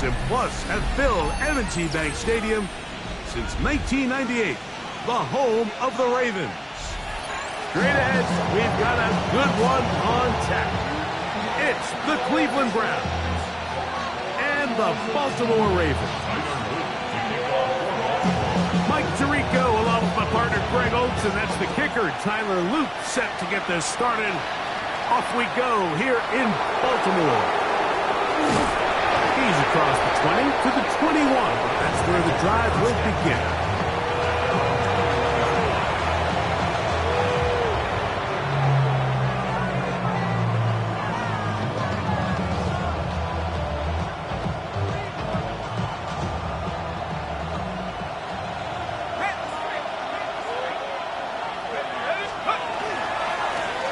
And plus have filled M&T Bank Stadium since 1998, the home of the Ravens. Straight ahead, we've got a good one on tap. It's the Cleveland Browns and the Baltimore Ravens. Mike Tirico along with my partner Greg Oates, and that's the kicker, Tyler Luke, set to get this started. Off we go here in Baltimore. He's across the 20 to the 21. That's where the drive will begin.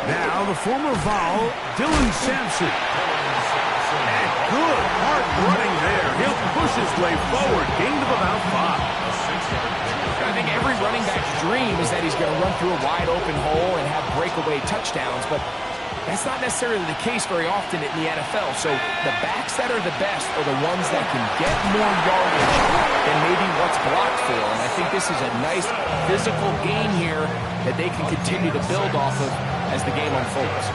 Now the former Vol, Dylan Sampson. And good hard running there. He'll push his way forward. Gain of about 5. I think every running back's dream is that he's going to run through a wide open hole and have breakaway touchdowns, but that's not necessarily the case very often in the NFL. So the backs that are the best are the ones that can get more yardage than maybe what's blocked for. And I think this is a nice physical game here that they can continue to build off of as the game unfolds.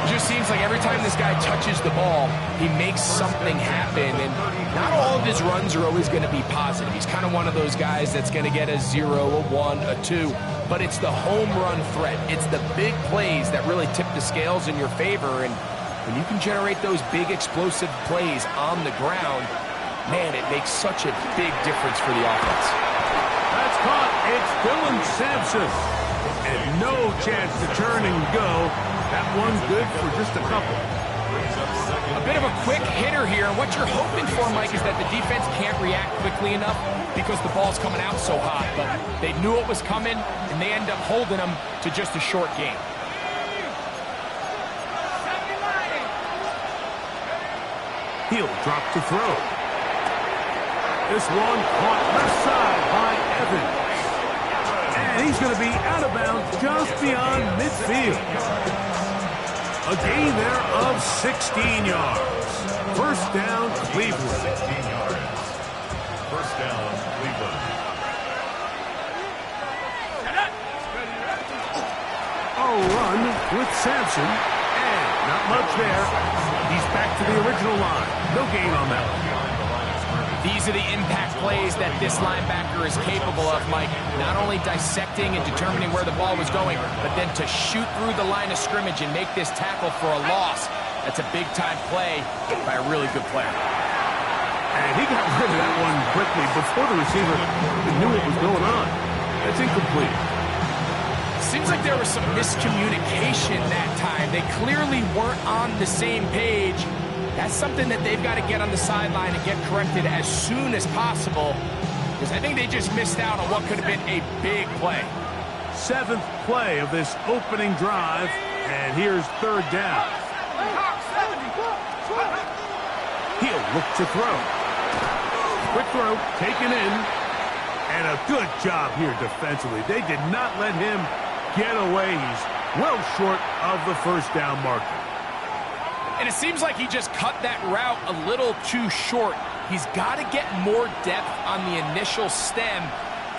It just seems like every time this guy touches the ball, he makes something happen, and not all of his runs are always going to be positive. He's kind of one of those guys that's going to get a 0, a 1, a 2, but it's the home run threat. It's the big plays that really tip the scales in your favor, and when you can generate those big explosive plays on the ground, man, it makes such a big difference for the offense. That's caught. It's Dylan Sampson. And no chance to turn and go. That one's good for just a couple. A bit of a quick hitter here. And what you're hoping for, Mike, is that the defense can't react quickly enough because the ball's coming out so hot. But they knew it was coming, and they end up holding them to just a short game. He'll drop to throw. This one caught left side by Evans. And he's going to be out of bounds just beyond midfield. A gain there of 16 yards. First down, Cleveland. 16 yards. First down, Cleveland. A run with Sampson. And not much there. He's back to the original line. No gain on that one. These are the impact plays that this linebacker is capable of, Mike. Not only dissecting and determining where the ball was going, but then to shoot through the line of scrimmage and make this tackle for a loss. That's a big-time play by a really good player. And he got rid of that one quickly before the receiver knew what was going on. That's incomplete. Seems like there was some miscommunication that time. They clearly weren't on the same page. That's something that they've got to get on the sideline and get corrected as soon as possible, because I think they just missed out on what could have been a big play. 7th play of this opening drive, and here's 3rd down. He'll look to throw. Quick throw, taken in, and a good job here defensively. They did not let him get away. He's well short of the first down marker. And it seems like he just cut that route a little too short. He's got to get more depth on the initial stem,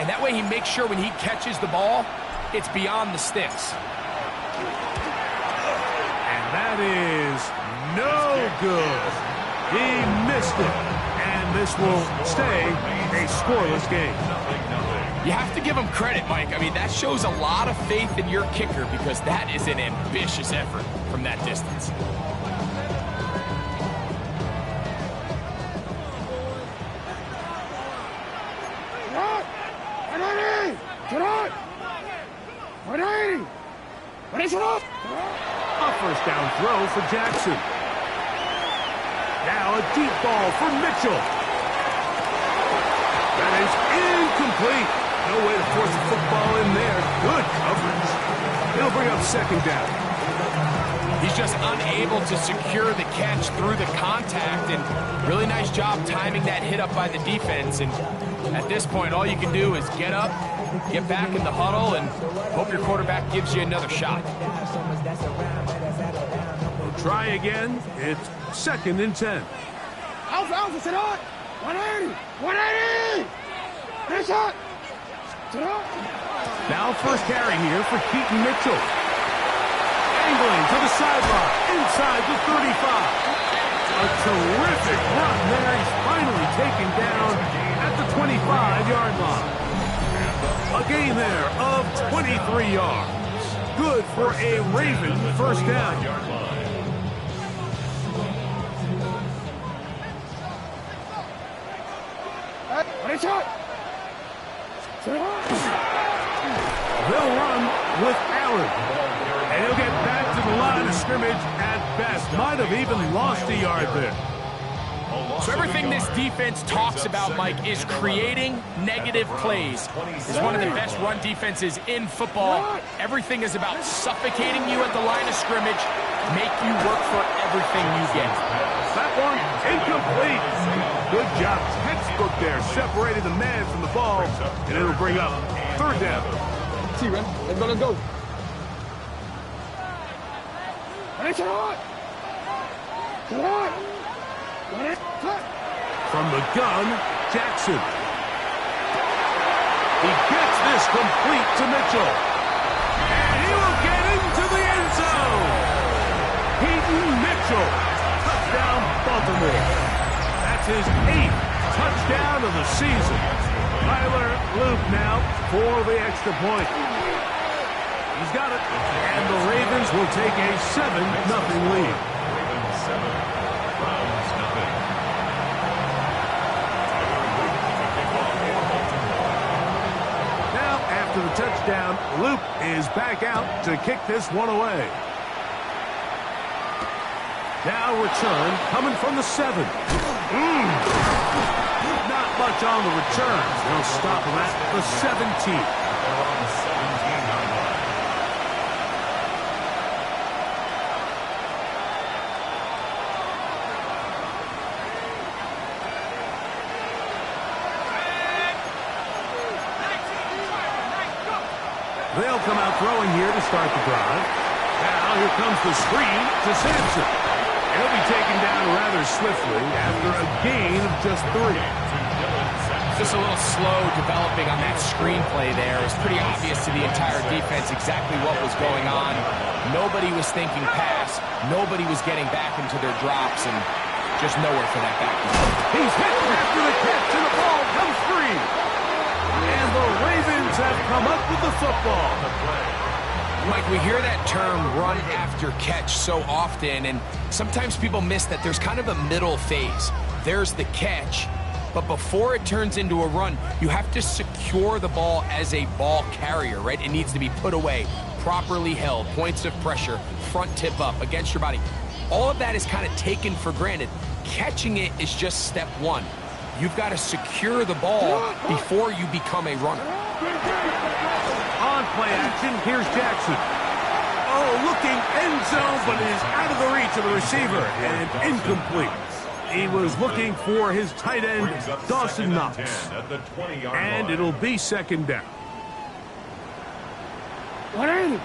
and that way he makes sure when he catches the ball, it's beyond the sticks. And that is no good. He missed it, and this will stay a scoreless game. You have to give him credit, Mike. I mean, that shows a lot of faith in your kicker, because that is an ambitious effort from that distance. A first down throw for Jackson. Now a deep ball for Mitchell. That is incomplete. No way to force the football in there. Good coverage. It'll bring up 2nd down. He's just unable to secure the catch through the contact, and really nice job timing that hit up by the defense. And at this point, all you can do is get up, get back in the huddle, and hope your quarterback gives you another shot. We'll try again. It's 2nd and 10. Alpha, sit on. 180. 180. Finish up. Sit on. Now first carry here for Keaton Mitchell. Angling to the sideline, inside the 35. A terrific run there. He's finally taken down at the 25-yard line. A gain there of 23 yards. Good for a Raven first down. They'll run with Allen. And he'll get back to the line of scrimmage at best. Might have even lost a yard there. So everything this defense talks about, Mike, is creating negative plays. It's one of the best run defenses in football. Everything is about suffocating you at the line of scrimmage, make you work for everything you get. That one incomplete. Good job. Textbook there. Separated the man from the ball, and it'll bring up third down. See, Ren. Let's go, let's go. From the gun, Jackson. He gets this complete to Mitchell. And he will get into the end zone. Keaton Mitchell. Touchdown, Baltimore. That's his 8th touchdown of the season. Tyler Luke now for the extra point. He's got it. And the Ravens will take a 7-0 lead. Now, after the touchdown, Luke is back out to kick this one away. Now return coming from the 7. Not much on the return. They'll stop him at the 17. They'll come out throwing here to start the drive. Now here comes the screen to Sampson. He'll be taken down rather swiftly after a gain of just 3. Just a little slow developing on that screenplay there. It was pretty obvious to the entire defense exactly what was going on. Nobody was thinking pass. Nobody was getting back into their drops, and just nowhere for that back. He's hit after the catch, and the ball comes free. And the Ravens have come up with the football. Mike, we hear that term run after catch so often, and sometimes people miss that there's kind of a middle phase. There's the catch, but before it turns into a run, you have to secure the ball as a ball carrier, right? It needs to be put away, properly held, points of pressure, front tip up against your body. All of that is kind of taken for granted. Catching it is just step 1. You've got to secure the ball before you become a runner. On play action, here's Jackson. Oh, looking end zone, but is out of the reach of the receiver and incomplete. He was looking for his tight end, Dawson Knox. And it'll be second down. 180.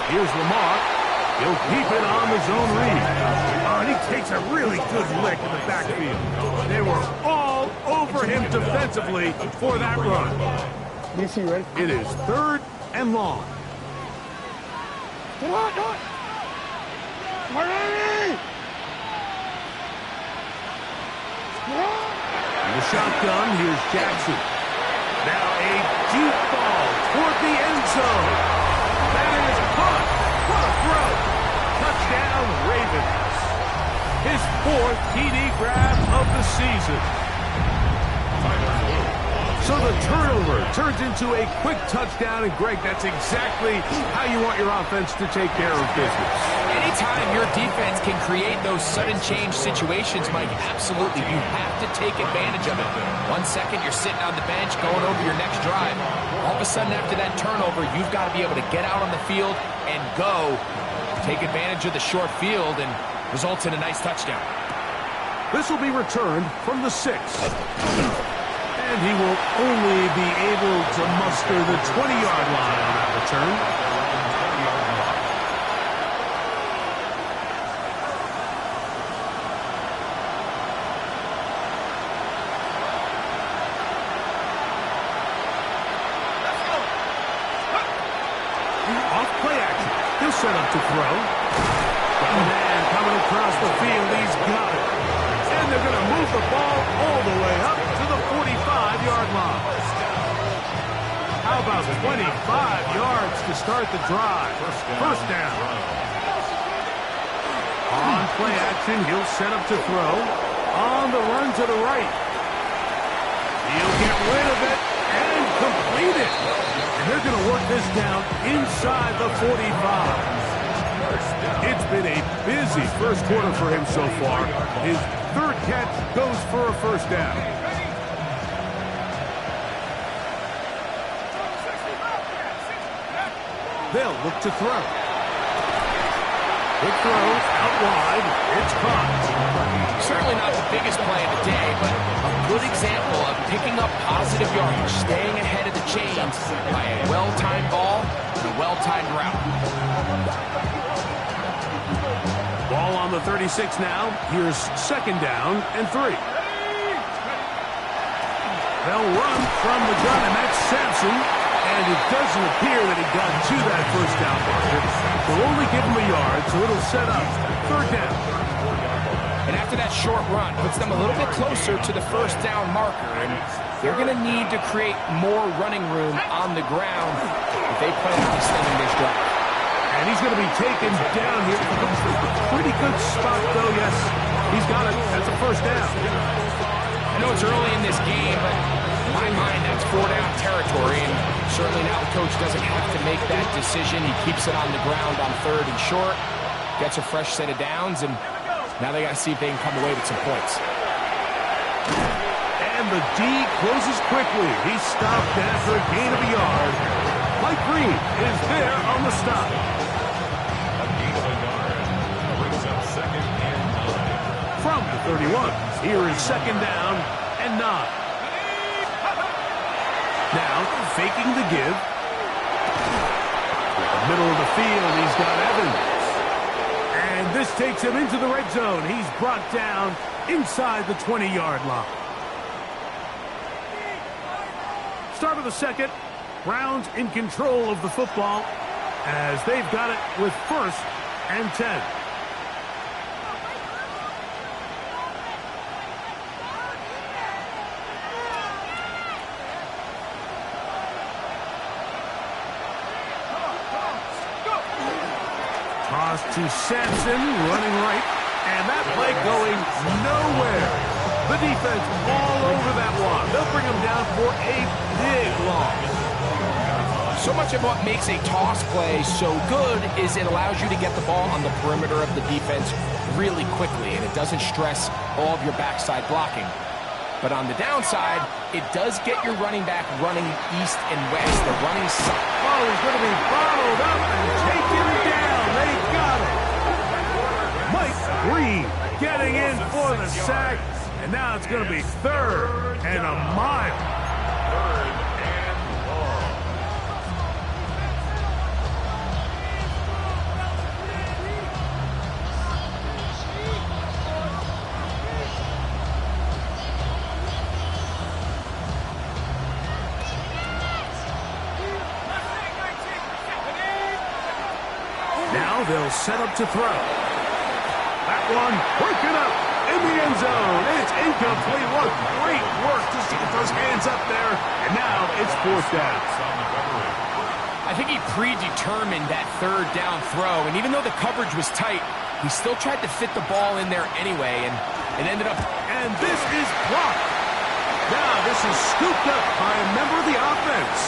Here's Lamar. He'll keep it on the zone read. Oh, and he takes a really good lick in the backfield. They were all over him defensively for that run. DC, ready? It is 3rd and long. Come on, come on. 180. In the shotgun, here's Jackson. Now a deep ball toward the end zone. That is caught. What a throw. Touchdown, Ravens. His 4th TD grab of the season. So the turnover turns into a quick touchdown, and Greg, that's exactly how you want your offense to take care of business. Anytime your defense can create those sudden change situations, Mike, absolutely, you have to take advantage of it. 1 second, you're sitting on the bench, going over your next drive. All of a sudden, after that turnover, you've got to be able to get out on the field and go, take advantage of the short field, and results in a nice touchdown. This will be returned from the 6. And he will only be able to muster the 20-yard line on that return. set up to throw. Got a man coming across the field. He's got it. And they're going to move the ball all the way up to the 45-yard line. How about 25 yards to start the drive? First down. On play action, he'll set up to throw. On the run to the right. He'll get rid of it and complete it. And they're going to work this down inside the 45. It's been a busy first quarter for him so far. His third catch goes for a first down. They'll look to throw. Quick throws out wide. It's caught. Certainly not the biggest play of the day, but a good example of picking up positive yardage, staying ahead of the chains by a well-timed ball and a well-timed route. Ball on the 36 now. Here's second down and 3. They'll run from the gun, and that's Sampson. And it doesn't appear that he got to that first down marker. They'll only give him a yard, so it'll set up third down. And after that short run, puts them a little bit closer to the first down marker. And they're going to need to create more running room on the ground if they plan on extending this drive. And he's going to be taken down here. Pretty good spot, though, yes. He's got it. That's a first down. I know it's early in this game, but in my mind, that's 4-down territory. And certainly now the coach doesn't have to make that decision. He keeps it on the ground on third and short, gets a fresh set of downs, and now they got to see if they can come away with some points. And the D closes quickly. He's stopped after a gain of a yard. Mike Green is there on the stop. A gain of a yard brings up second and 9. From the 31, here is second down and 9. Now, faking the give. The middle of the field, he's got Evans. And this takes him into the red zone. He's brought down inside the 20-yard line. Start of the second. Browns in control of the football as they've got it with first and 10. Toss to Sampson, running right, and that play going nowhere. The defense all over that one. They'll bring him down for a big loss. So much of what makes a toss play so good is it allows you to get the ball on the perimeter of the defense really quickly, and it doesn't stress all of your backside blocking. But on the downside, it does get your running back running east and west, the running side. Oh, he's going to be bottled up and taken down. They got it. Mike Green getting in for the sack, and now it's going to be third and a mile. Third and long. Now they'll set up to throw. That one broken up in the end zone. It's incomplete. What great work just to get those hands up there. And now it's fourth down. I think he predetermined that third down throw, and even though the coverage was tight, he still tried to fit the ball in there anyway, and it ended up... And this is blocked. Now this is scooped up by a member of the offense.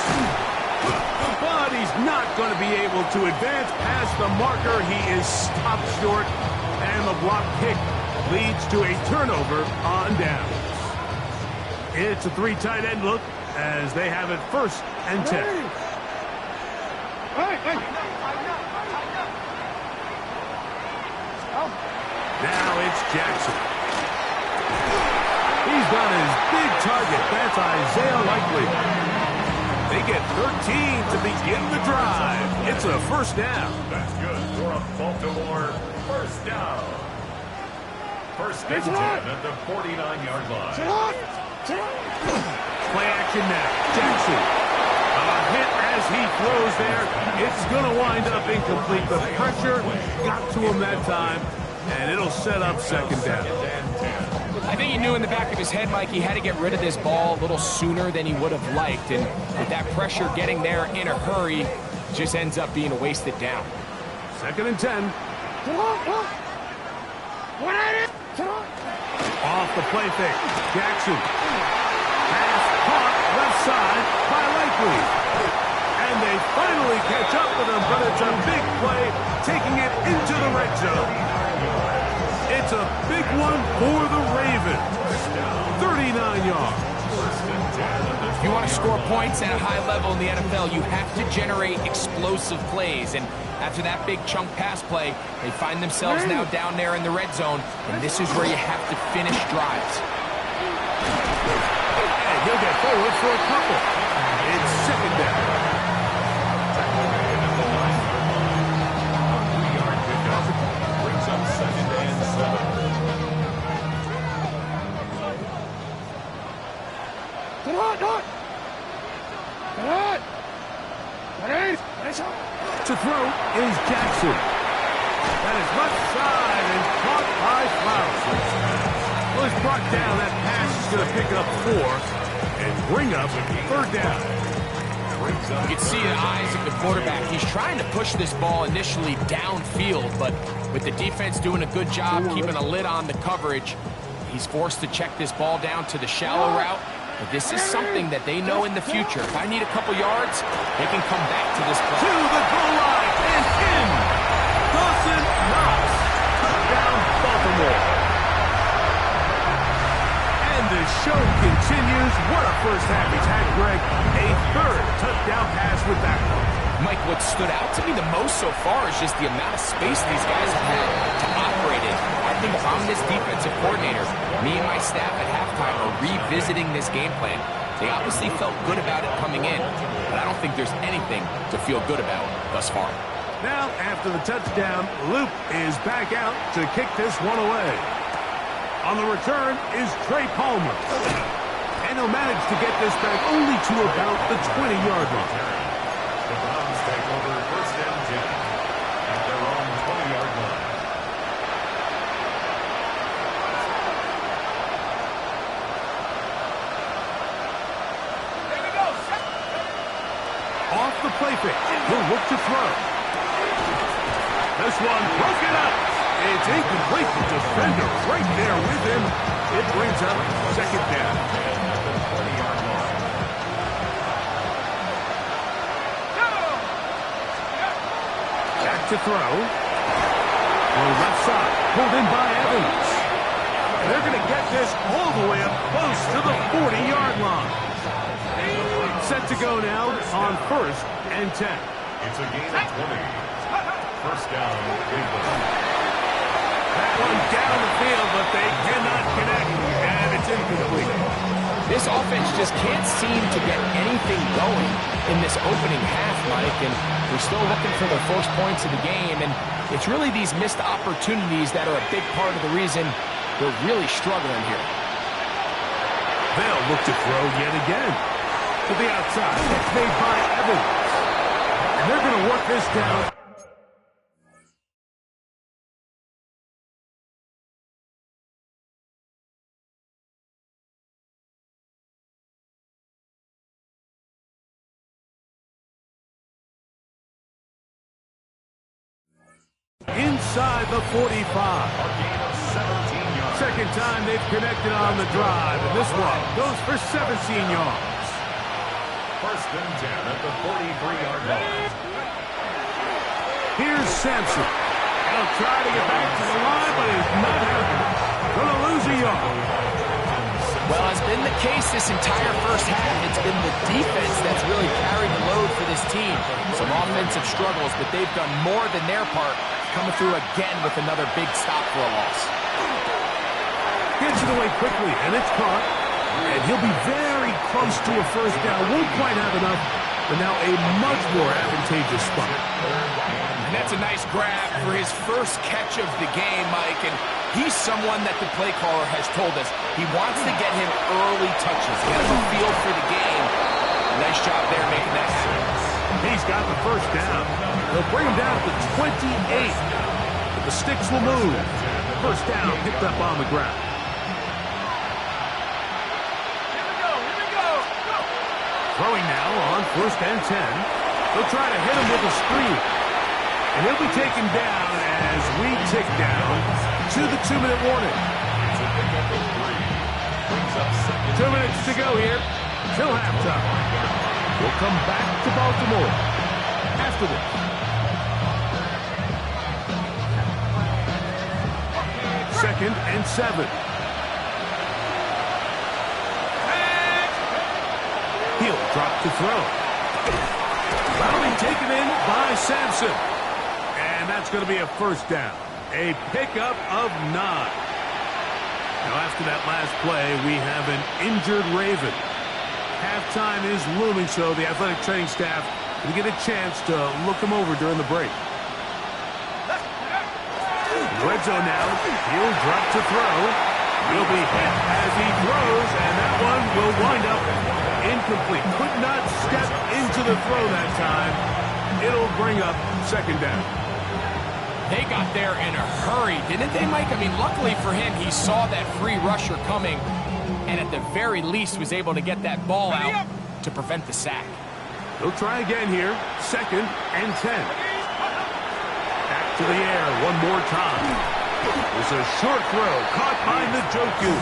But he's not going to be able to advance past the marker. He is stopped short, and the block kick leads to a turnover on downs. It's a 3 tight end look as they have it first and 10. Now it's Jackson. He's got his big target. That's Isaiah Likely. They get 13 to begin the drive. It's a first down. That's good for a Baltimore first down. First and 10 at the 49-yard line. Play action now. Jackson. hit as he throws there. It's going to wind up incomplete. The pressure got to him that time, and it'll set up second down. I think he knew in the back of his head, Mike, he had to get rid of this ball a little sooner than he would have liked. And with that pressure getting there in a hurry, just ends up being a wasted down. Second and 10. Off the play fake. Jackson. Pass caught left side by Likely. And they finally catch up with him, but it's a big play, taking it into the red zone. It's a big one for the Ravens. 39 yards. If you want to score points at a high level in the NFL, you have to generate explosive plays. And after that big chunk pass play, they find themselves now down there in the red zone, and this is where you have to finish drives. And he'll get forward for a couple. It's second down. Brings up second and 7. To throw is Jackson. That is left side and caught by Flowers. Well, it's brought down. That pass is going to pick up 4 and bring up third down. You can see the eyes of the quarterback. He's trying to push this ball initially downfield, but with the defense doing a good job keeping a lid on the coverage, he's forced to check this ball down to the shallow route. But this is something that they know in the future. If I need a couple yards, they can come back to this play. To the goal line and in. Dawson Knox. Touchdown, Baltimore. And the show continues. What a first half he's had, Greg. A third touchdown pass with that one. Mike, what stood out to me the most so far is just the amount of space these guys have had to operate in. I think if I'm this defensive coordinator, me and my staff at halftime are revisiting this game plan. They obviously felt good about it coming in, but I don't think there's anything to feel good about thus far. Now, after the touchdown, Luke is back out to kick this one away. On the return is Trey Palmer. And he'll manage to get this back only to about the 20-yard line. The Browns take over first and 10 at their own 20-yard line. Off the play fake. He'll look to throw. This one broken up. It's incomplete. The defender right there with him. It brings up second down. At the 20-yard line. Back to throw. On left side. Pulled in by Evans. They're going to get this all the way up close to the 40-yard line. Set to go now on first and 10. It's a gain of 20. First down, Cleveland. That one down the field, but they cannot connect, and it's incomplete. This offense just can't seem to get anything going in this opening half, Mike, and we're still looking for their first points of the game, and it's really these missed opportunities that are a big part of the reason they're really struggling here. They'll look to throw yet again. To the outside. It's made by Evans. And they're going to work this down. Inside the 45. Second time they've connected on the drive, and this one goes for 17 yards. First and 10 at the 43-yard line. Here's Sampson. He'll try to get back to the line, but he's not happening. Gonna lose a yard. Well, as been the case this entire first half, it's been the defense that's really carried the load for this team. Some offensive struggles, but they've done more than their part, coming through again with another big stop for a loss. Gets it away quickly, and it's caught. And he'll be very close to a first down. Won't quite have enough, but now a much more advantageous spot. And that's a nice grab for his first catch of the game, Mike. And he's someone that the play caller has told us he wants to get him early touches, get him a feel for the game. Nice job there making that happen. He's got the first down. They'll bring him down to 28. But the sticks will move. First down picked up on the ground. Throwing now on 1st and 10. They'll try to hit him with a screen. And he'll be taken down as we tick down to the 2-minute warning. 2 minutes to go here till halftime. We'll come back to Baltimore after this. Second and 7. He'll drop to throw. That'll be taken in by Sampson. And that's going to be a first down. A pickup of 9. Now, after that last play, we have an injured Raven. Halftime is looming, so the athletic training staff will get a chance to look him over during the break. Red zone now. He'll drop to throw. He'll be hit as he throws, and that one will wind up incomplete. Could not step into the throw that time. It'll bring up second down. They got there in a hurry, didn't they, Mike? I mean, luckily for him, he saw that free rusher coming, and at the very least was able to get that ball out to prevent the sack. He'll try again here. 2nd and 10. Back to the air one more time. It's a short throw caught by Njoku.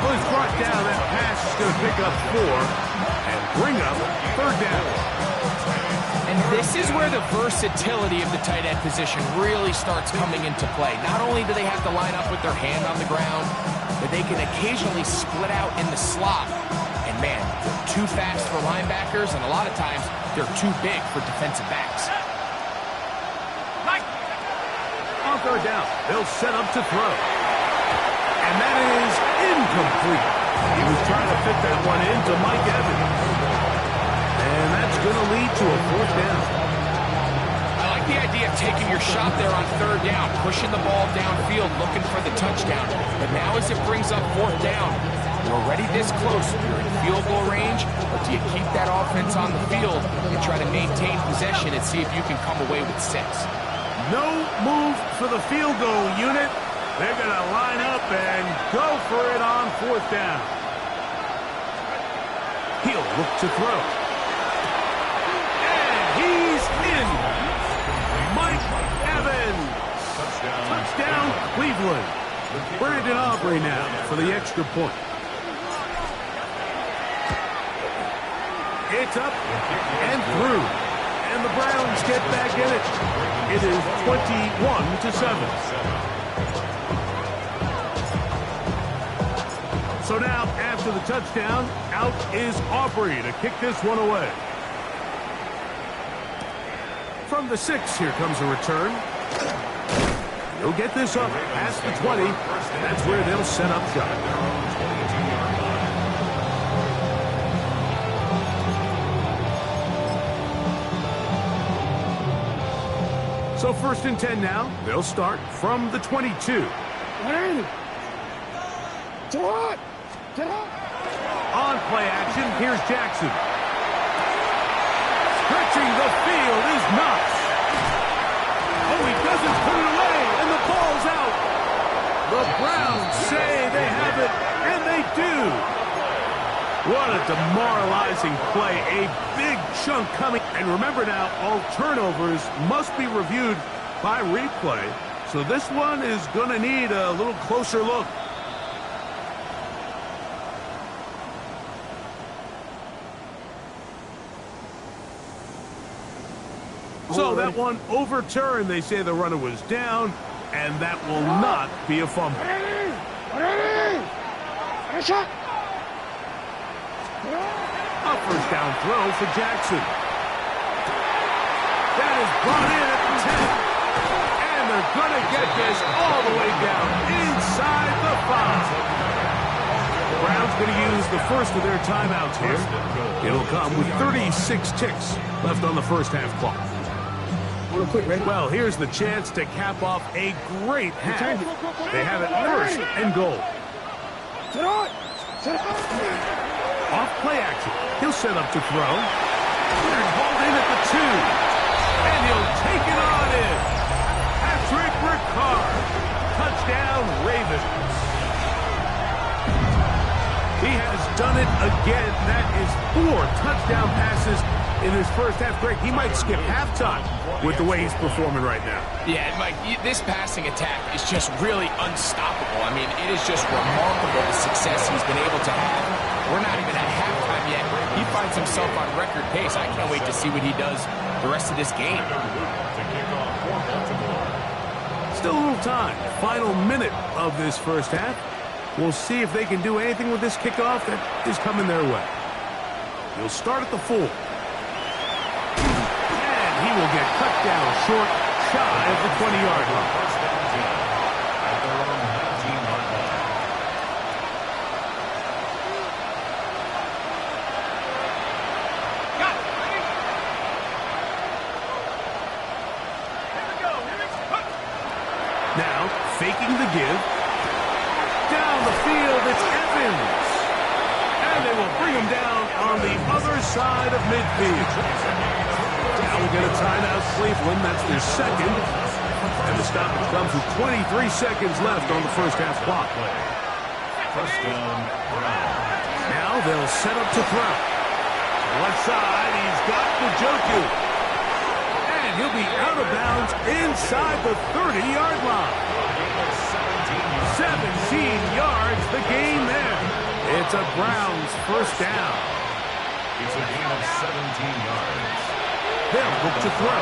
Well, he's brought down. That pass is going to pick up 4 and bring up third down. And this is where the versatility of the tight end position really starts coming into play. Not only do they have to line up with their hand on the ground, but they can occasionally split out in the slot. And man, they're too fast for linebackers, and a lot of times they're too big for defensive backs. On third down, they'll set up to throw. And that is incomplete. He was trying to fit that one into Mike Evans. And that's going to lead to a fourth down. I like the idea of taking your shot there on third down, pushing the ball downfield, looking for the touchdown. But now as it brings up fourth down, you're already this close. You're in field goal range, but do you keep that offense on the field and try to maintain possession and see if you can come away with 6? No move for the field goal unit. They're going to line up and go for it on fourth down. He'll look to throw. He's in. Mike Evans. Touchdown, Cleveland. Brandon Aubrey now for the extra point. It's up and through. And the Browns get back in it. It is 21-7. So now, after the touchdown, out is Aubrey to kick this one away. From the 6, here comes a return. He'll get this up past the 20. That's where they'll set up shop. So 1st and 10 now. They'll start from the 22. On play action, here's Jackson. Stretching the field is Knox. Oh, he doesn't put it away, and the ball's out. The Browns say they have it, and they do. What a demoralizing play. A big chunk coming. And remember now, all turnovers must be reviewed by replay. So this one is going to need a little closer look. So that one overturned. They say the runner was down, and that will not be a fumble. A first down throw for Jackson. That is brought in at the 10. And they're going to get this all the way down inside the 5. The Browns going to use the first of their timeouts here. It'll come with 36 ticks left on the first half clock. Well, here's the chance to cap off a great half. They have it 1st and goal. Off play action. He'll set up to throw. They're hauled in at the 2. And he'll take it on in. Patrick Ricard. Touchdown, Ravens. He has done it again. That is 4 touchdown passes in his first half. Greg, he might skip halftime with the way he's performing right now. Yeah, Mike, this passing attack is just really unstoppable. I mean, it is just remarkable the success he's been able to have. We're not even at halftime yet. He finds himself on record pace. I can't wait to see what he does the rest of this game. Still a little time. Final minute of this first half. We'll see if they can do anything with this kickoff that is coming their way. He'll start at the 4. And he will get cut down short, shy of the 20-yard line. First down team at their own 19-yard line. Now, faking the give. Down the field, it's Evans. And they will bring him down on the other side of midfield. Now we'll get a timeout, Cleveland. That's their second. And the stoppage comes with 23 seconds left on the first half clock. First down, Brown. Now they'll set up to throw. Left side, he's got Njoku. And he'll be out of bounds inside the 30-yard line. 17 yards, the gain there. It's a Browns first down. It's a gain of 17 yards. They'll look to throw.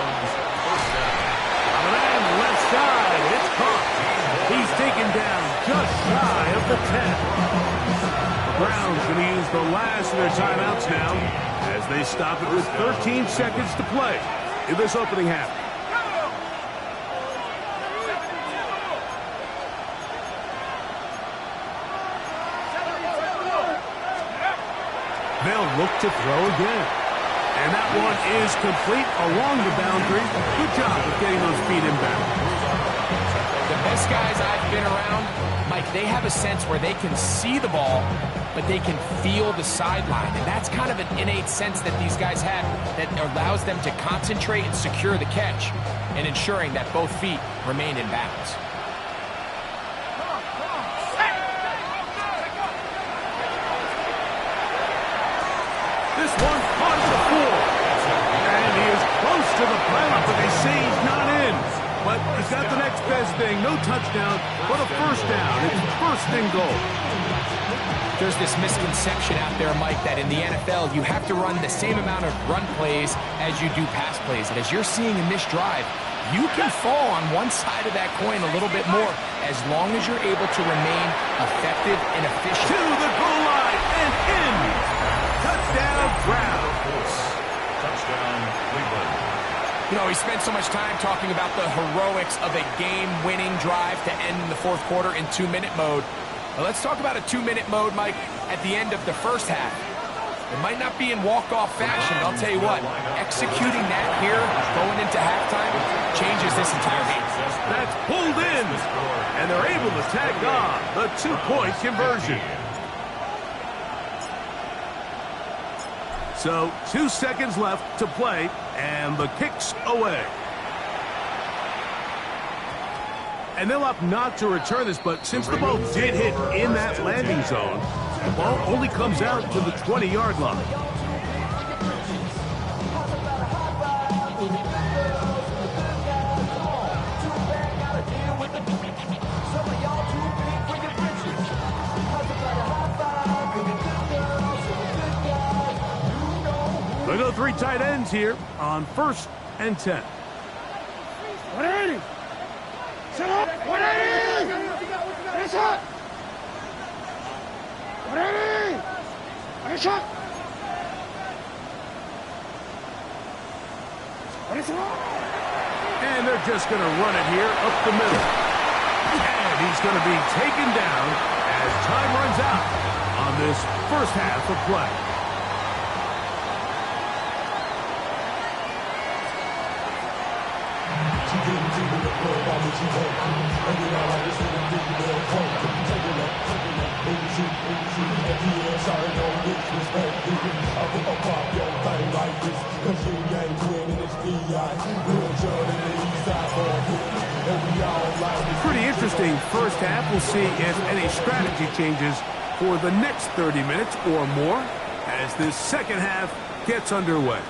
First down. And left side, it's caught. He's taken down just shy of the 10. The Browns going to use the last of their timeouts now as they stop it with 13 seconds to play in this opening half. They'll look to throw again. And that one is complete along the boundary. Good job of getting those feet in bounds. The best guys I've been around, Mike, they have a sense where they can see the ball, but they can feel the sideline. And that's kind of an innate sense that these guys have that allows them to concentrate and secure the catch and ensuring that both feet remain in bounds. This one caught at the 4. And he is close to the pylon, but they say he's not in. But he's got the next best thing. No touchdown, but a first down. It's first and goal. There's this misconception out there, Mike, that in the NFL, you have to run the same amount of run plays as you do pass plays. And as you're seeing in this drive, you can fall on one side of that coin a little bit more as long as you're able to remain effective and efficient. To the goal line and in. Touchdown, Browns. Touchdown, Cleveland. You know, we spent so much time talking about the heroics of a game-winning drive to end the fourth quarter in 2-minute mode. Now let's talk about a 2-minute mode, Mike, at the end of the first half. It might not be in walk-off fashion, but I'll tell you what, executing that here, going into halftime, changes this entire game. That's pulled in, and they're able to tack on the 2-point conversion. So 2 seconds left to play, and the kick's away. And they'll opt not to return this, but since the ball did hit in that landing zone, the ball only comes out to the 20-yard line. They go 3 tight ends here on 1st and 10. 180. Set up. 180. Finish up. 180. Finish up. Finish up. And they're just going to run it here up the middle. And he's going to be taken down as time runs out on this first half of play. interesting first half. We'll see if any strategy changes for the next 30 minutes or more as this second half gets underway.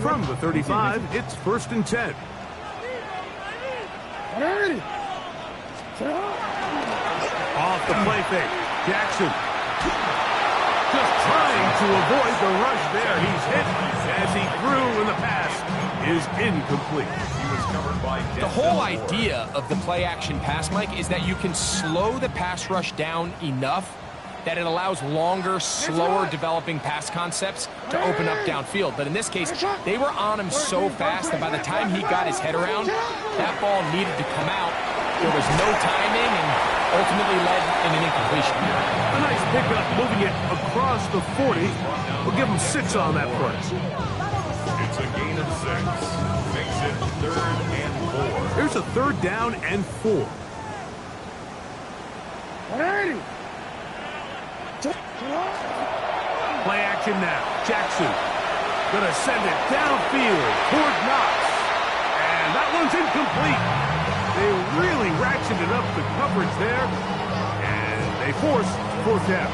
From the 35, it's 1st and 10. Off the play fake. Jackson. Just trying to avoid the rush there. He's hit as he threw, and the pass is incomplete. He was covered by The whole idea of the play-action pass, Mike, is that you can slow the pass rush down enough that it allows longer, slower developing pass concepts to open up downfield. But in this case, they were on him so fast that by the time he got his head around, that ball needed to come out. There was no timing and ultimately led in an incompletion. A nice pickup, moving it across the 40. We'll give him 6 on that front. It's a gain of 6. Makes it 3rd and 4. Here's a 3rd down and 4. Play action now. Jackson gonna send it downfield toward Knox. And that one's incomplete. They really ratcheted up the coverage there. And they force 4th down.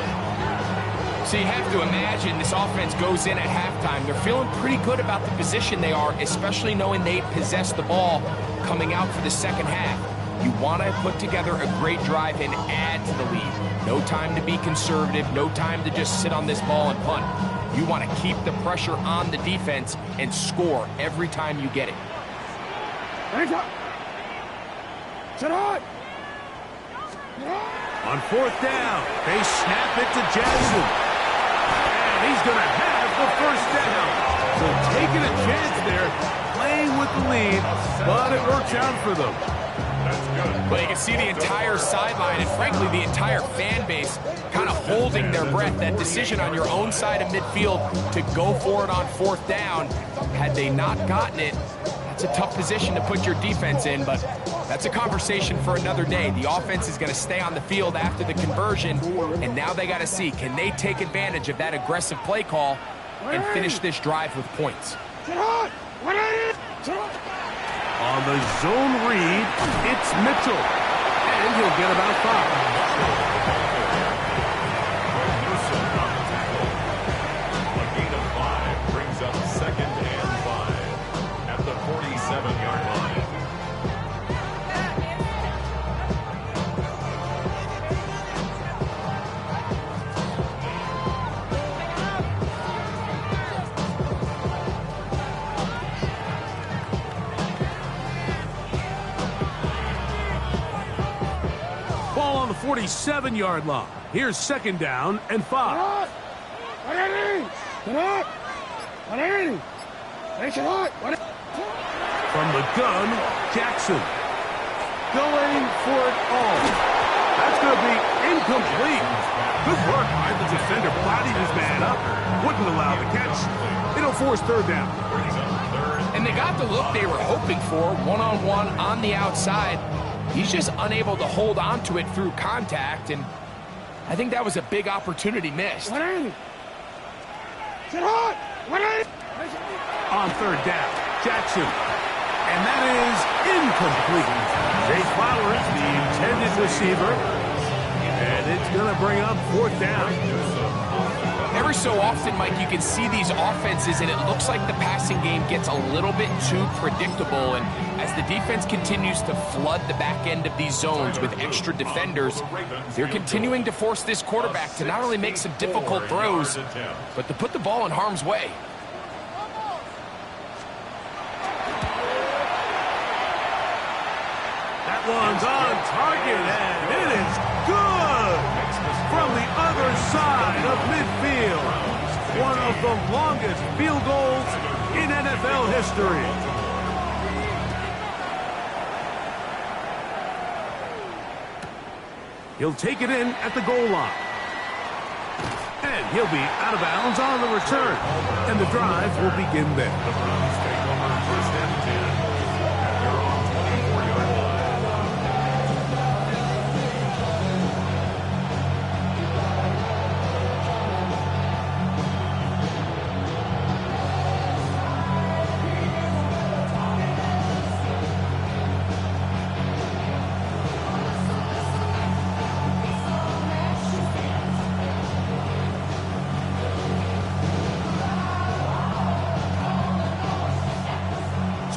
So you have to imagine this offense goes in at halftime. They're feeling pretty good about the position they are, especially knowing they possess the ball coming out for the second half. You want to put together a great drive and add to the lead. No time to be conservative, no time to just sit on this ball and punt. You want to keep the pressure on the defense and score every time you get it. On 4th down, they snap it to Jackson. And he's going to have the 1st down. So taking a chance there, playing with the lead, but it works out for them. Well, you can see the entire sideline and, frankly, the entire fan base kind of holding their breath. That decision on your own side of midfield to go for it on 4th down, had they not gotten it, that's a tough position to put your defense in, but that's a conversation for another day. The offense is going to stay on the field after the conversion, and now they got to see, can they take advantage of that aggressive play call and finish this drive with points? On the zone read, it's Mitchell. And he'll get about 5. A gain of 5 brings up 2nd and 5 at the 47-yard line. Ball on the 47-yard line. Here's 2nd down and 5. From the gun, Jackson going for it all. That's going to be incomplete. Good work by the defender. Bodied his man up. Wouldn't allow the catch. It'll force 3rd down. And they got the look they were hoping for, one-on-one on the outside. He's just unable to hold on to it through contact, and I think that was a big opportunity missed. On 3rd down, Jackson. And that is incomplete. Jay Flowers, the intended receiver. And it's going to bring up 4th down. Every so often, Mike, you can see these offenses, and it looks like the passing game gets a little bit too predictable. And as the defense continues to flood the back end of these zones with extra defenders, they're continuing to force this quarterback to not only make some difficult throws, but to put the ball in harm's way. That one's on target, and it is good from the other side of midfield. One of the longest field goals in NFL history. He'll take it in at the goal line. And he'll be out of bounds on the return. And the drive will begin there. The Browns take over 1st and 10. They're on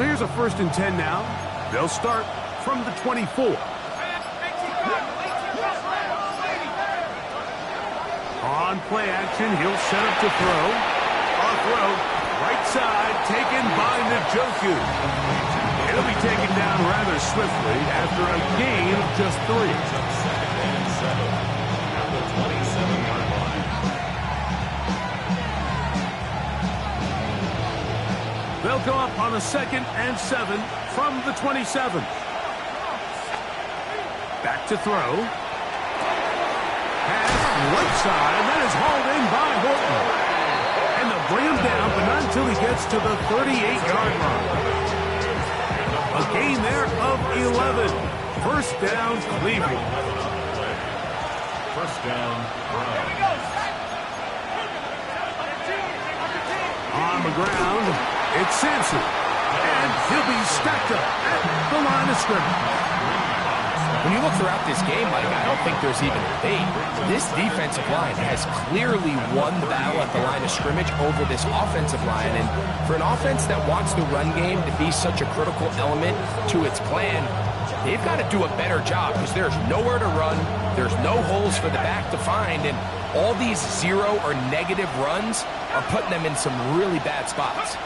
So here's a 1st and 10 now. They'll start from the 24. On play action, he'll set up to throw. On throw, right side, taken by Njoku. It'll be taken down rather swiftly after a gain of just 3. 2nd and 7 at the 27-yard line. They'll go up on a 2nd and 7 from the 27. Back to throw. Pass right side, that is hauled in by Horton. And they'll bring him down, but not until he gets to the 38-yard line. A gain there of 11. 1st down, Cleveland. 1st down, Browns. On the ground, it's Sampson. And he'll be stacked up at the line of scrimmage. When you look throughout this game, Mike, I don't think there's even a debate. This defensive line has clearly won the battle at the line of scrimmage over this offensive line. And for an offense that wants the run game to be such a critical element to its plan, they've got to do a better job because there's nowhere to run. There's no holes for the back to find. And all these 0 or negative runs are putting them in some really bad spots.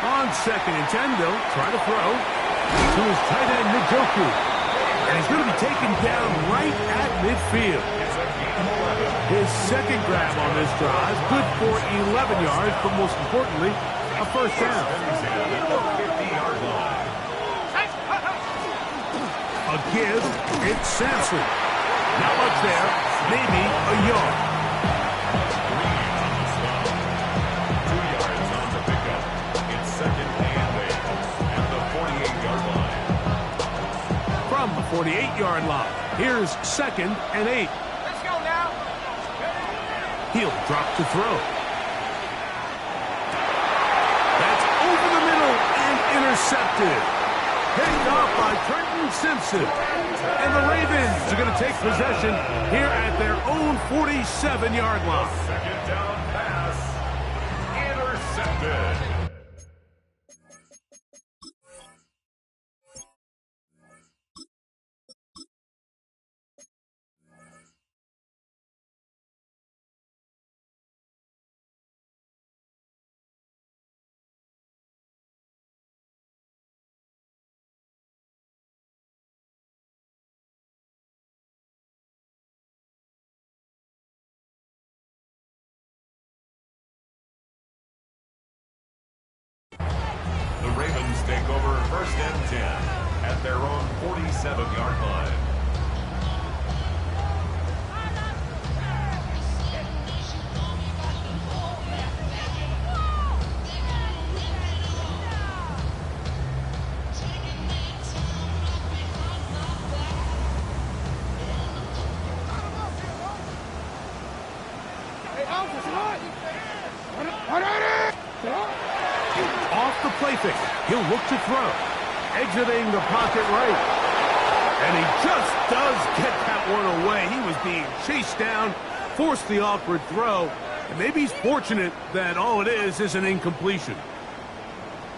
On 2nd and 10, they'll try to throw to his tight end, Njoku. And he's going to be taken down right at midfield. His 2nd grab on this drive, good for 11 yards, but most importantly, a 1st down. A give, it's Sampson. Not much there, maybe a yard. 2 yards on the pickup. It's 2nd and 8 at the 48-yard line. From the 48-yard line, here's 2nd and 8. Let's go now. He'll drop to throw. That's over the middle and intercepted. Picked off by Trenton Simpson. And the Ravens are going to take possession here at their own 47-yard line. 2nd down pass. Intercepted. The Ravens take over 1st and 10 at their own 47-yard line. Hey, Alpha, what? Off the play fake, he'll look to throw. Exiting the pocket right. And he just does get that one away. He was being chased down, forced the awkward throw. And maybe he's fortunate that all it is an incompletion.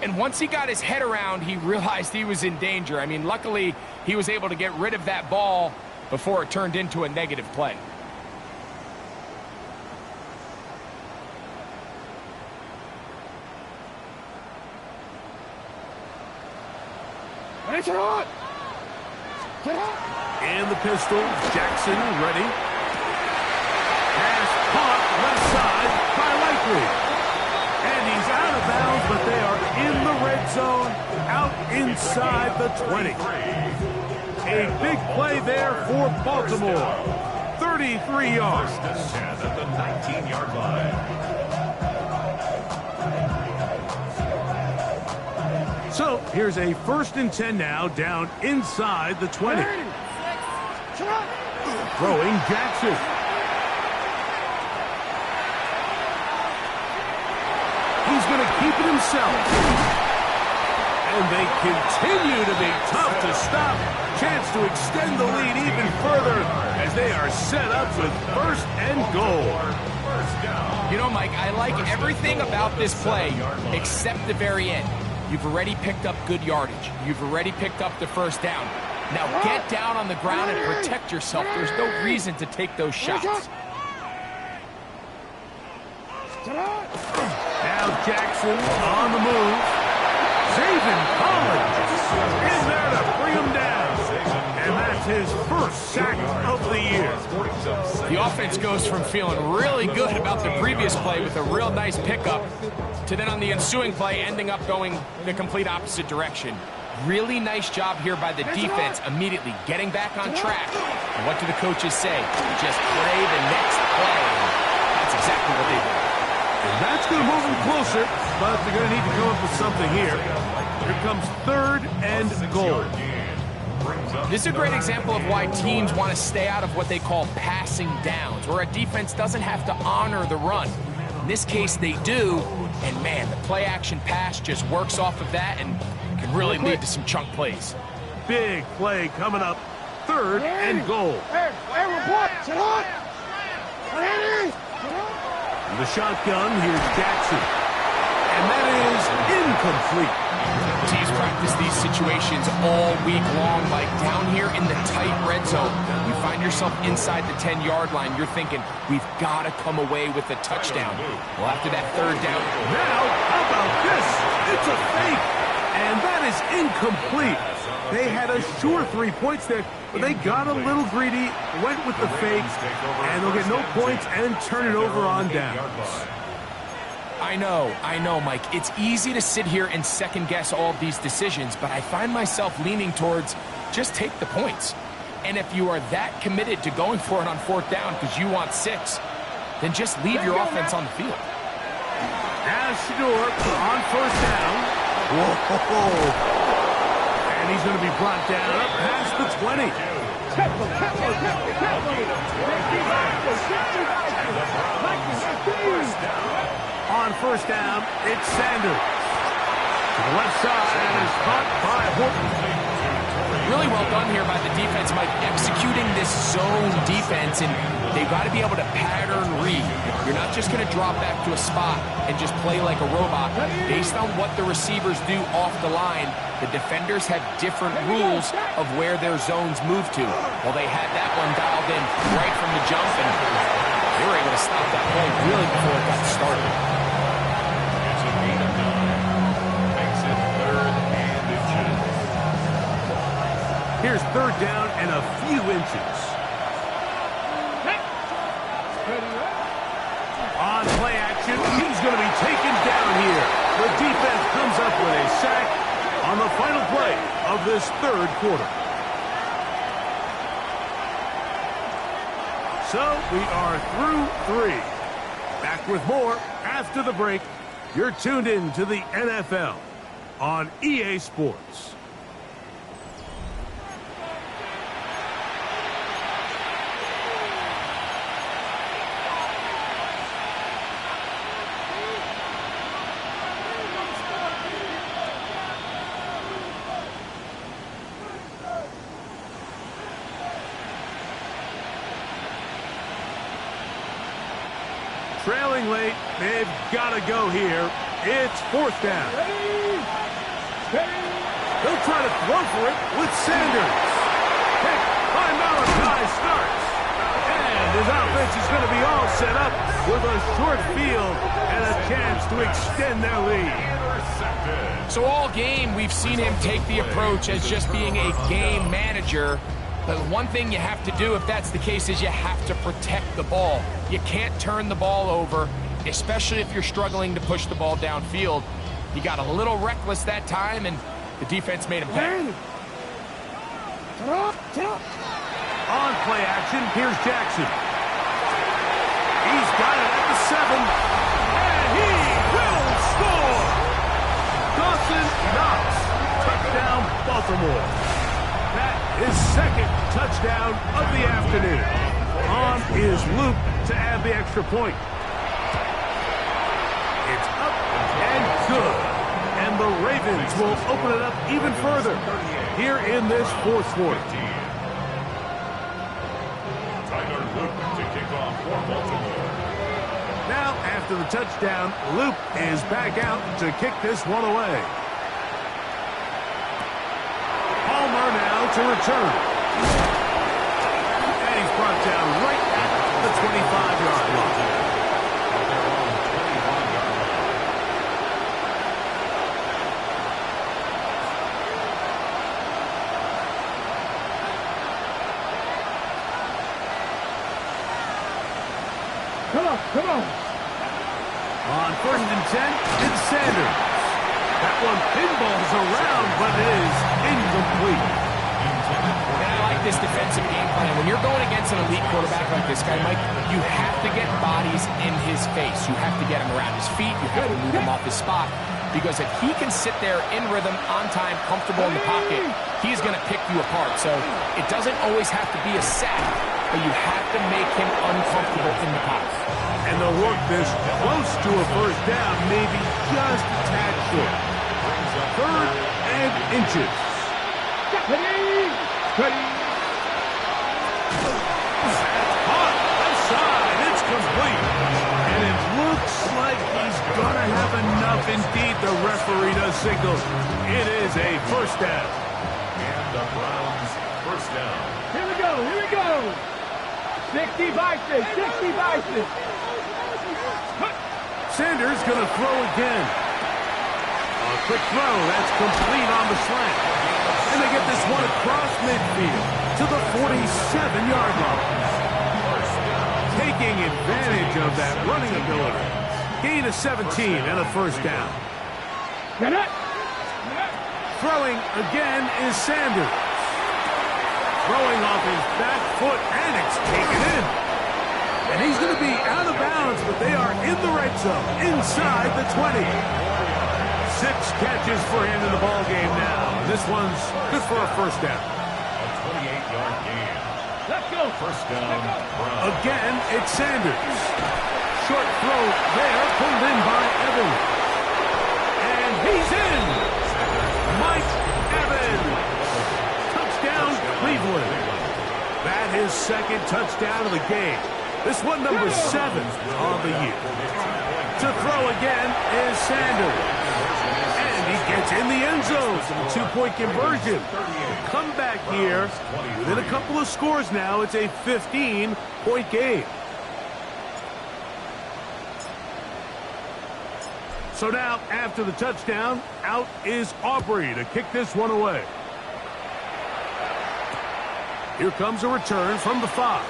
And once he got his head around, he realized he was in danger. I mean, luckily, he was able to get rid of that ball before it turned into a negative play. Get hot! Get hot! And the pistol, Jackson ready. Pass caught left side by Likely. And he's out of bounds, but they are in the red zone, out inside the 20. A big play there for Baltimore. 33 yards. 1st and 10 at the 19-yard line. So here's a 1st and 10 now, down inside the 20. Throwing Jackson. He's going to keep it himself. And they continue to be tough to stop. Chance to extend the lead even further as they are set up with 1st and goal. You know, Mike, I like everything about this play except the very end. You've already picked up good yardage. You've already picked up the first down. Now get down on the ground and protect yourself. There's no reason to take those shots. Now Jackson on the move. Zayvon Collins in there to bring him down. And that's his first sack of the year. The offense goes from feeling really good about the previous play with a real nice pickup to then on the ensuing play ending up going the complete opposite direction. Really nice job here by the defense immediately getting back on track. And what do the coaches say? Just play the next play. That's exactly what they did. And that's going to move them closer, but they're going to need to come up with something here. Here comes 3rd and goal. This is a great example of why teams want to stay out of what they call passing downs, where a defense doesn't have to honor the run. In this case, they do, and man, the play-action pass just works off of that and can really lead to some chunk plays. Big play coming up. 3rd and goal. Hey, report. Sit on. The shotgun, here's Jackson. And that is incomplete. Teams practice these situations all week long, like down here in the tight red zone. You find yourself inside the 10-yard line, you're thinking, we've got to come away with a touchdown. Well, after that 3rd down. Now, how about this? It's a fake. And that is incomplete. They had a sure 3 points there, but they got a little greedy, went with the fake, and they'll get no points and turn it over on downs. I know, Mike. It's easy to sit here and second-guess all of these decisions, but I find myself leaning towards just take the points. And if you are that committed to going for it on 4th down because you want 6, then just leave your offense on the field. Now Shador on 1st down. Whoa. And he's going to be brought down up past the 20. On 1st down, it's Sanders. To the left side, and is caught by Horton. Really well done here by the defense, Mike, executing this zone defense, and they've got to be able to pattern read. You're not just going to drop back to a spot and just play like a robot. Based on what the receivers do off the line, the defenders have different rules of where their zones move to. Well, they had that one dialed in right from the jump, and they were able to stop that play really before it got started. It's a gain of 9. Makes it 3rd and inches. Here's 3rd down and a few inches. On play action, he's going to be taken down here. The defense comes up with a sack on the final play of this 3rd quarter. So we are through 3. Back with more after the break. You're tuned in to the NFL on EA Sports. Trailing late, they've got to go here. It's 4th down. They'll try to throw for it with Sanders. Pick by Malachi starts. And his offense is going to be all set up with a short field and a chance to extend their lead. So all game, we've seen him take the approach as just being a game manager. But one thing you have to do if that's the case is you have to protect the ball. You can't turn the ball over, especially if you're struggling to push the ball downfield. He got a little reckless that time, and the defense made him pay. On play action, here's Jackson. He's got it at the 7, and he will score! Dawson Knox, touchdown Baltimore. That is 2nd touchdown of the afternoon. On is Luke to add the extra point. It's up and good. And the Ravens will open it up even further here in this 4th quarter. Tyler Luke to kick off for Baltimore. Now, after the touchdown, Luke is back out to kick this one away. makes a return. And he's brought down right at the 25-yard line. Come on. On 1st and 10, it's Sanders. That one pinballs around, but it is incomplete. And I like this defensive game plan. When you're going against an elite quarterback like this guy, Mike, you have to get bodies in his face. You have to get him around his feet. You have to move him off his spot. Because if he can sit there in rhythm, on time, comfortable in the pocket, he's going to pick you apart. So it doesn't always have to be a sack, but you have to make him uncomfortable in the pocket. And they'll work this close to a first down, maybe just a tad short. 3rd and inches. Caught left side. It's complete. And it looks like he's going to have enough. Indeed, the referee does signal. It is a first down. And the Browns first down. Here we go. 60 vices. Sanders going to throw again. A quick throw. That's complete on the slant. And they get this one across midfield to the 47-yard line. Taking advantage of that running ability. Gain of 17 and a first down. Throwing again is Sanders. Throwing off his back foot, and it's taken in. And he's going to be out of bounds, but they are in the red zone, inside the 20. 6 catches for him in the ball game now. And this one's good for a first down. A 28-yard gain. Let's go. First down, Browns. Again, it's Sanders. Short throw there, pulled in by Evans. And he's in. Mike Evans. Touchdown, Cleveland. That his 2nd touchdown of the game. This one number 7 on the year. To throw again is Sanders. And he gets in the end zone for the 2-point conversion. Come back here. Within a couple of scores now, it's a 15-point game. So now, after the touchdown, out is Aubrey to kick this one away. Here comes a return from the 5.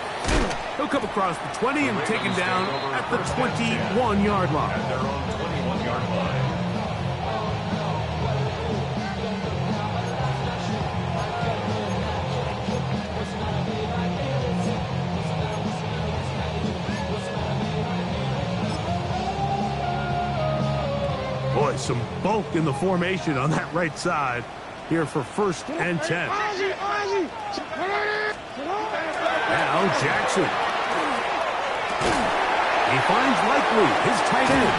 He'll come across the 20 and taken down at the 21-yard line. At their own 21-yard line. Boy, some bulk in the formation on that right side here for 1st and 10. Now Jackson. He finds Likely, his tight end.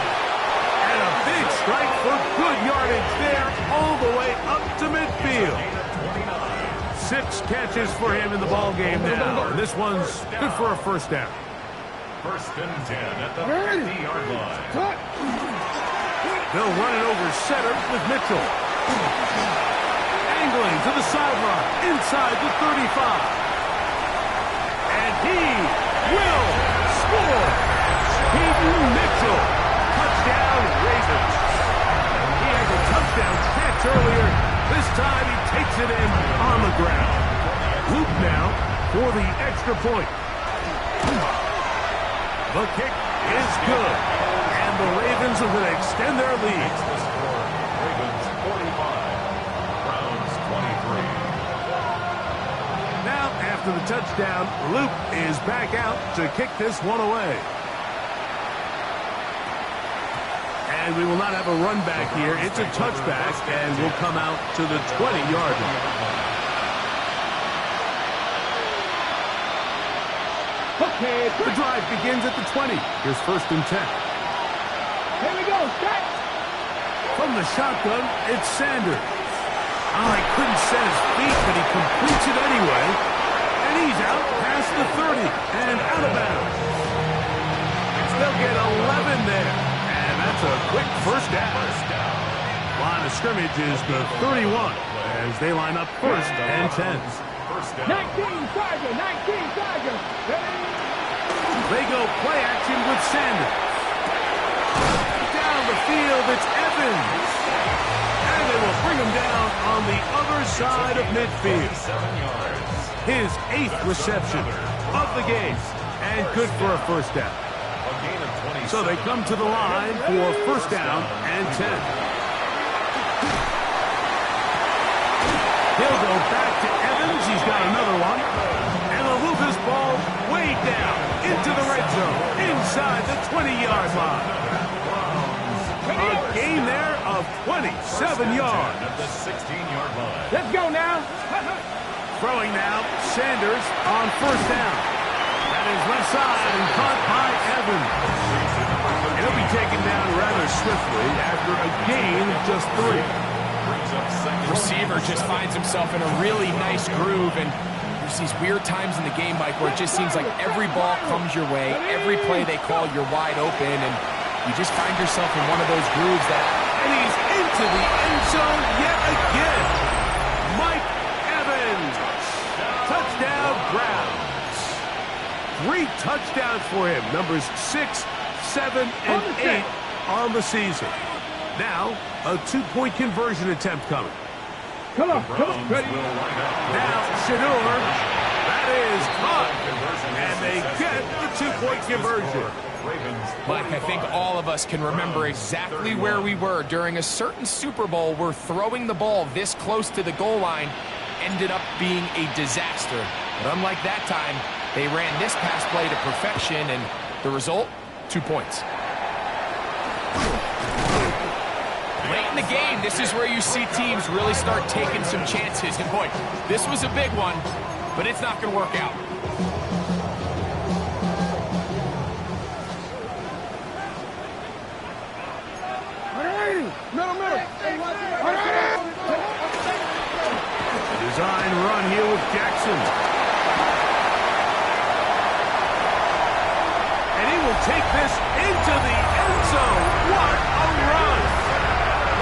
And a big strike for good yardage there all the way up to midfield. 6 catches for him in the ball game now. And this one's good for a first down. 1st and 10 at the 50-yard line. They'll run it over center with Mitchell. Angling to the sideline, inside the 35. And he will score. Peyton Mitchell. Touchdown, Ravens. He has a touchdown catch earlier. This time he takes it in on the ground. Loop now for the extra point. The kick is good. And the Ravens are going to extend their lead. The score, Ravens 45, Browns 23. Now, after the touchdown, Luke is back out to kick this one away. And we will not have a run back here. It's a touchback, and will come out to the 20-yard line. Okay, The drive begins at the 20. Here's 1st and 10. here we go. Set. From the shotgun, it's Sanders. Oh, he couldn't set his feet, but he completes it anyway. And he's out past the 30 and out of bounds. They'll get 11 there. And that's a quick first down. Line of scrimmage is the 31. as they line up first and 10. First down. 19 Tiger, 19 Tiger. They go play action with Sanders. Down the field, it's Evans. And they will bring him down on the other side of midfield. 7 yards. His 8th reception of the game. And good for a first down. A gain of 27. So they come to the line for first down and 10. He'll go back to Evans. He's got another one. And they'll move this ball way down into the red zone, inside the 20-yard line. A gain there of 27 yards. At the 16-yard line. Let's go now. Throwing now, Sanders on first down. That is left side and caught by Evans. He'll be taken down rather swiftly after a gain of just 3. Receiver just finds himself in a really nice groove, and there's these weird times in the game, Mike, where it just seems like every ball comes your way, every play they call, you're wide open, and you just find yourself in one of those grooves that... And he's into the end zone yet again. Mike Evans. Touchdown Browns. 3 touchdowns for him. Numbers 6, 7, and 8 on the season. Now, a 2-point conversion attempt coming. Come on, ready. Now, Shador, that is caught. And they get the 2-point conversion. Mike, I think all of us can remember exactly where we were during a certain Super Bowl where throwing the ball this close to the goal line ended up being a disaster. But unlike that time, they ran this pass play to perfection, and the result, 2 points. Late in the game, this is where you see teams really start taking some chances. And boy, this was a big one, but it's not going to work out. Design run here with Jackson. And he will take this into the end zone. What a run!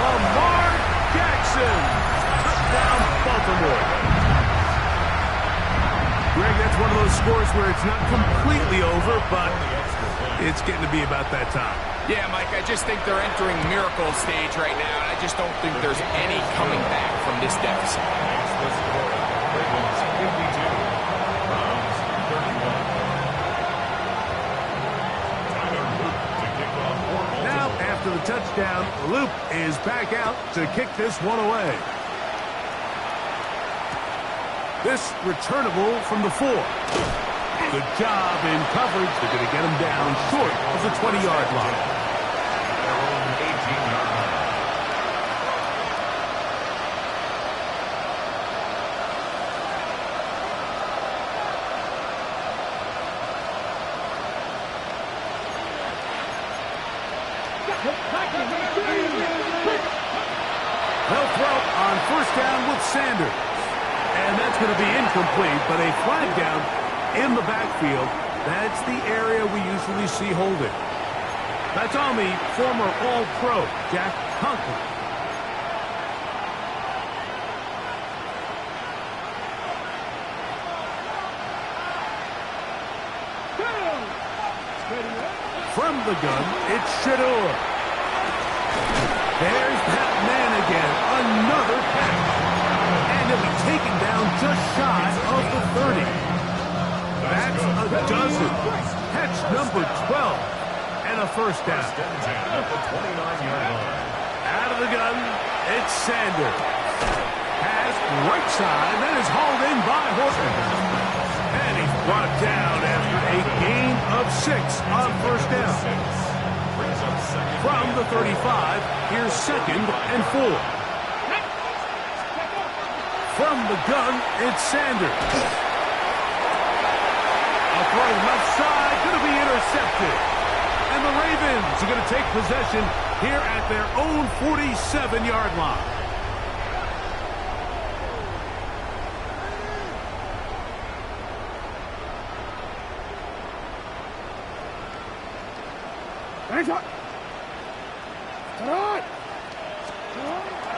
Lamar Jackson. Touchdown, Baltimore. Greg, that's one of those scores where it's not completely over, but it's getting to be about that time. Yeah, Mike, I just think they're entering miracle stage right now, and I just don't think there's any coming back from this deficit. Now, after the touchdown, Loop is back out to kick this one away. This returnable from the 4. Good job in coverage. They're going to get him down short of the 20-yard line. They'll throw on first down with Sanders. And that's going to be incomplete, but a flag down in the backfield. That's the area we usually see holding. That's on the former All-Pro, Jack Conklin. From the gun, it's Shador. There's that man again. Another catch. And he'll be taken down just shy of the 30. That's a dozen. Catch number 12. And a first down. At the 29-yard line. Out of the gun, it's Sanders. Pass right side. That is hauled in by Horton. And he's brought down after a gain of 6 on first down. From the 35, here's 2nd and 4. From the gun, it's Sanders. A throw left side, going to be intercepted. And the Ravens are going to take possession here at their own 47-yard line.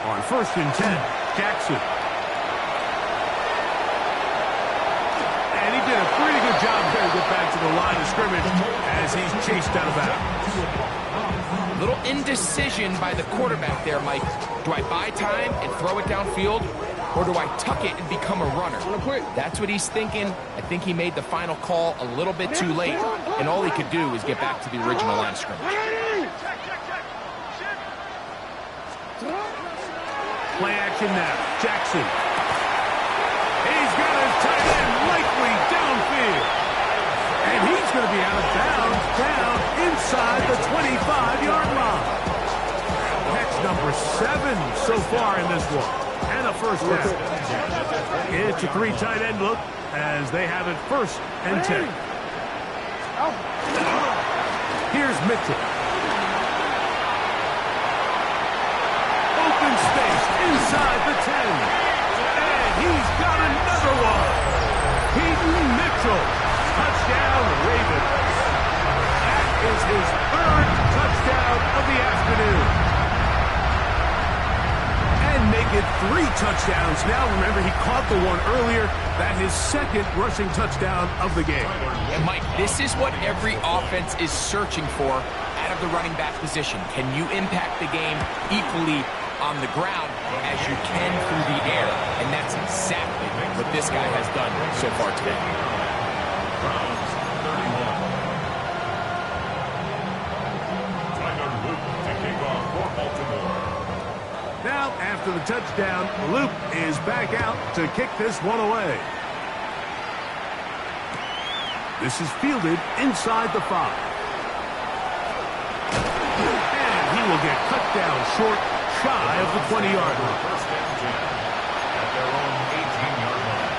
On 1st and 10, Jackson. the line of scrimmage as he's chased out of bounds. A little indecision by the quarterback there, Mike. Do I buy time and throw it downfield, or do I tuck it and become a runner? That's what he's thinking. I think he made the final call a little bit too late, and all he could do is get back to the original line of scrimmage. Play action now. Jackson. He's got his tight end likely downfield. And he's going to be out of bounds down inside the 25-yard line. Catch number 7 so far in this one. And a first down. It's a 3 tight end look as they have it 1st and 10. Here's Mitchell. Open space inside the 10. And he's got another one. Peyton Mitchell. Touchdown, Ravens. That is his 3rd touchdown of the afternoon. And make it 3 touchdowns now. Remember, he caught the one earlier. That his 2nd rushing touchdown of the game. And Mike, this is what every offense is searching for out of the running back position. Can you impact the game equally on the ground as you can through the air? And that's exactly what this guy has done so far today. Now, after the touchdown, Luke is back out to kick this one away. This is fielded inside the 5. And he will get cut down short, shy of the 20-yard line. First and 10 at their own 18-yard line.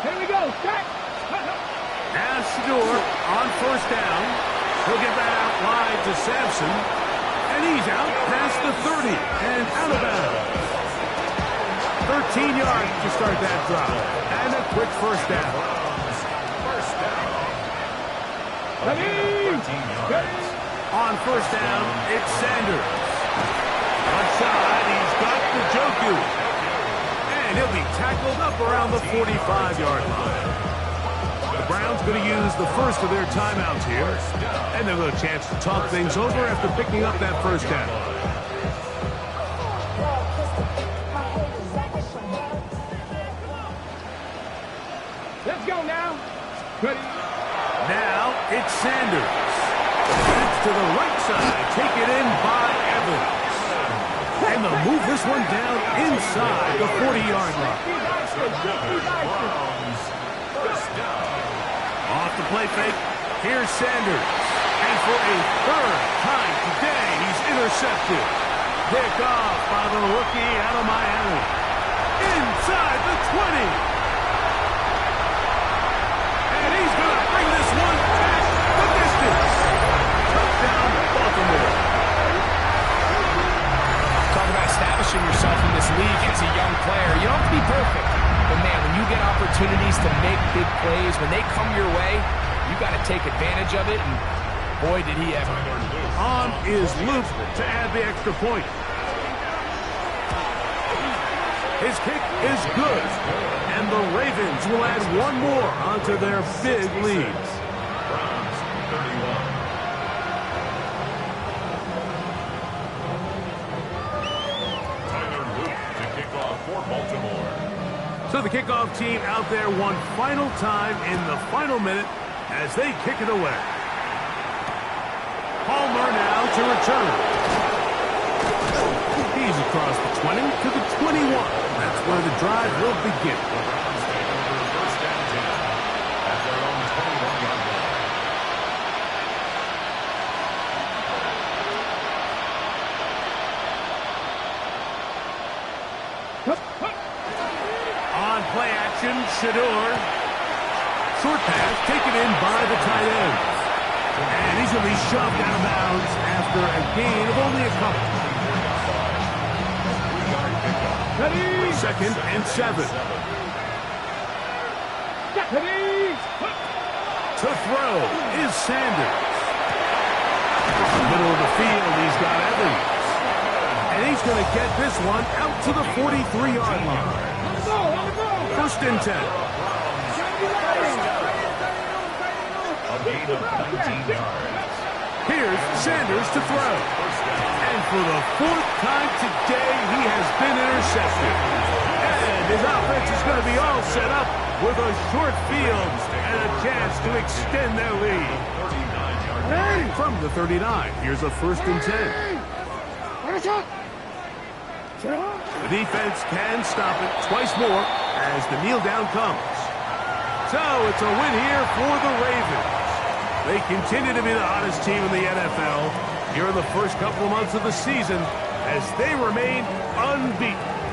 Here we go. Start. Now Shador on 1st down. He'll get that out wide to Sampson. And he's out past the 30 and out of bounds. 13 yards to start that drive. And a quick 1st down. First down. Ready. 13 yards. On 1st down, it's Sanders. One side, he's got the Njoku. And he'll be tackled up around the 45-yard line. The Browns going to use the first of their timeouts here. And they'll have a chance to talk things over after picking up that 1st down. Let's go now. Ready. Now it's Sanders. It's to the right side. Take it in by Evans. And they'll move this one down inside the 40-yard line. Off the play fake. Here's Sanders. And for a 3rd time today, he's intercepted. Pick off by the rookie out of Miami. Inside the 20. And he's going to bring this one back the distance. Touchdown, Baltimore. Talk about establishing yourself in this league as a young player. You don't have to be perfect. But, man, when you get opportunities to make big plays, when they come your way, you got to take advantage of it. And, boy, did he ever. On is Luke to add the extra point. His kick is good. And the Ravens will add one more onto their big lead. Browns 31. For Baltimore. So the kickoff team out there one final time in the final minute as they kick it away. Palmer now to return. He's across the 20 to the 21. That's where the drive will begin. The Browns take over 1st and 10 at their own 21-yard line. On play action, Shador. Short pass taken in by the tight end. And he's going to be shoved out of bounds after a gain of only a couple. 3-yard pickup. Ready. 2nd and 7. To throw is Sanders. Middle of the field, he's got Evans. And he's going to get this one out to the 43-yard line. First and 10. A gain of 19 yards. Here's Sanders to throw. And for the fourth time today, he has been intercepted. And his offense is going to be all set up with a short field and a chance to extend their lead. From the 39, here's a first and 10. The defense can stop it twice more as the kneel down comes. So it's a win here for the Ravens. They continue to be the hottest team in the NFL here in the first couple of months of the season as they remain unbeaten.